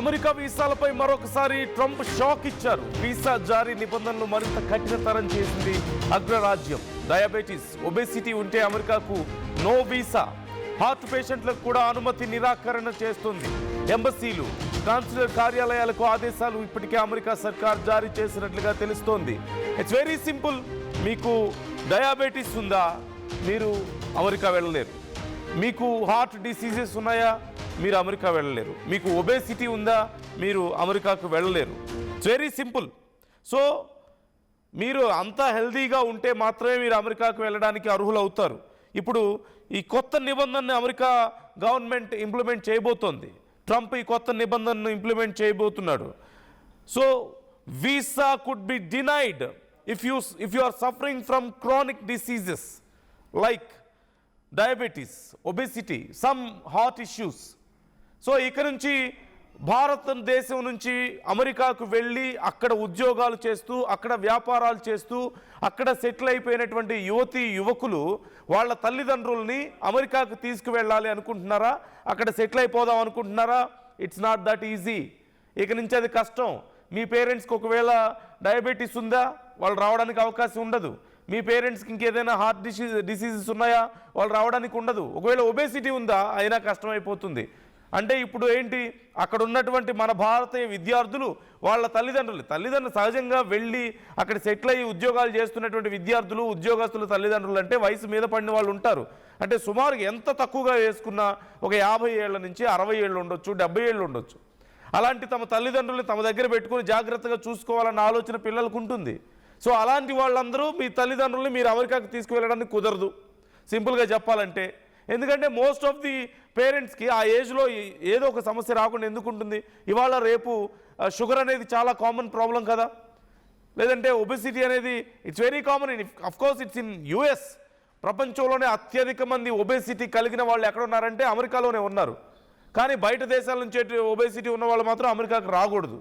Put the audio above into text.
America వీసాలపై మరొకసారి Trump shock ఇచ్చారు. Visa జారీ నిబంధనలు మరింత కఠినతరం చేసింది అగ్రరాజ్యం. డయాబెటీస్, ఒబేసిటీ ఉంటే అమెరికాకు నో వీసా. హార్ట్ పేషెంట్లకు కూడా అనుమతి నిరాకరణ చేస్తుంది. ఎంబసీలు, కాన్సులర్ కార్యాలయాలకు ఆదేశాలు ఇప్పటికే అమెరికా సర్కార్ జారీ చేసినట్లుగా తెలుస్తోంది. It's very simple. మీకు డయాబెటీస్ ఉందా, మీరు అమెరికా వెళ్ళలేరు. మీకు హార్ట్ డిసీజెస్ ఉన్నాయా, మీరు అమెరికా వెళ్ళలేరు. మీకు ఒబేసిటీ ఉందా, మీరు అమెరికాకు వెళ్ళలేరు. It's very simple. సో మీరు అంతా హెల్దీగా ఉంటే మాత్రమే మీరు అమెరికాకు వెళ్ళడానికి అర్హులు అవుతారు. ఇప్పుడు ఈ కొత్త నిబంధనని అమెరికా గవర్నమెంట్ ఇంప్లిమెంట్ చేయబోతోంది. ట్రంప్ ఈ కొత్త నిబంధనను ఇంప్లిమెంట్ చేయబోతున్నాడు. So visa could be denied if you are suffering from chronic diseases like diabetes, obesity, some heart issues. So ఇక నుంచి భారతదేశం నుంచి అమెరికాకు వెళ్ళి అక్కడ ఉద్యోగాలు చేస్తూ, అక్కడ వ్యాపారాలు చేస్తూ, అక్కడ సెటిల్ అయిపోయినటువంటి యువతీ యువకులు వాళ్ళ తల్లిదండ్రుల్ని అమెరికాకు తీసుకువెళ్ళాలి అనుకుంటున్నారా, అక్కడ సెటిల్ అయిపోదాం అనుకుంటున్నారా? It's not that easy. ఇక నుంచి అది కష్టం. మీ పేరెంట్స్కి ఒకవేళ డయాబెటీస్ ఉందా, వాళ్ళు రావడానికి అవకాశం ఉండదు. మీ పేరెంట్స్కి ఇంకేదైనా హార్ట్ డిసీజెస్ ఉన్నాయా, వాళ్ళు రావడానికి ఉండదు. ఒకవేళ ఒబేసిటీ ఉందా, అయినా కష్టమైపోతుంది. అంటే ఇప్పుడు ఏంటి, అక్కడ ఉన్నటువంటి మన భారతీయ విద్యార్థులు వాళ్ళ తల్లిదండ్రులు సహజంగా వెళ్ళి అక్కడ సెటిల్ అయ్యి ఉద్యోగాలు చేస్తున్నటువంటి విద్యార్థులు, ఉద్యోగస్తుల తల్లిదండ్రులు అంటే వయసు మీద పడిన వాళ్ళు ఉంటారు. అంటే సుమారు ఎంత తక్కువగా వేసుకున్నా ఒక 50 ఏళ్ల నుంచి 60 ఏళ్ళు ఉండొచ్చు, 70 ఏళ్ళు ఉండొచ్చు. అలాంటి తమ తల్లిదండ్రులు తమ దగ్గర పెట్టుకుని జాగ్రత్తగా చూసుకోవాలన్న ఆలోచన పిల్లలకు ఉంటుంది. సో అలాంటి వాళ్ళందరూ మీ తల్లిదండ్రుల్ని మీరు అమెరికాకు తీసుకువెళ్ళడానికి కుదరదు, సింపుల్గా చెప్పాలంటే. ఎందుకంటే మోస్ట్ ఆఫ్ ది పేరెంట్స్కి ఆ ఏజ్లో ఏదో ఒక సమస్య రాకుండా ఎందుకు ఉంటుంది? ఇవాళ రేపు షుగర్ అనేది చాలా కామన్ ప్రాబ్లం కదా, లేదంటే ఒబెసిటీ అనేది it's very common. Of course it's in US. ప్రపంచంలోనే అత్యధిక మంది ఒబేసిటీ కలిగిన వాళ్ళు ఎక్కడ ఉన్నారంటే అమెరికాలోనే ఉన్నారు. కానీ బయట దేశాల నుంచి ఒబేసిటీ ఉన్న వాళ్ళు మాత్రం అమెరికాకు రాకూడదు.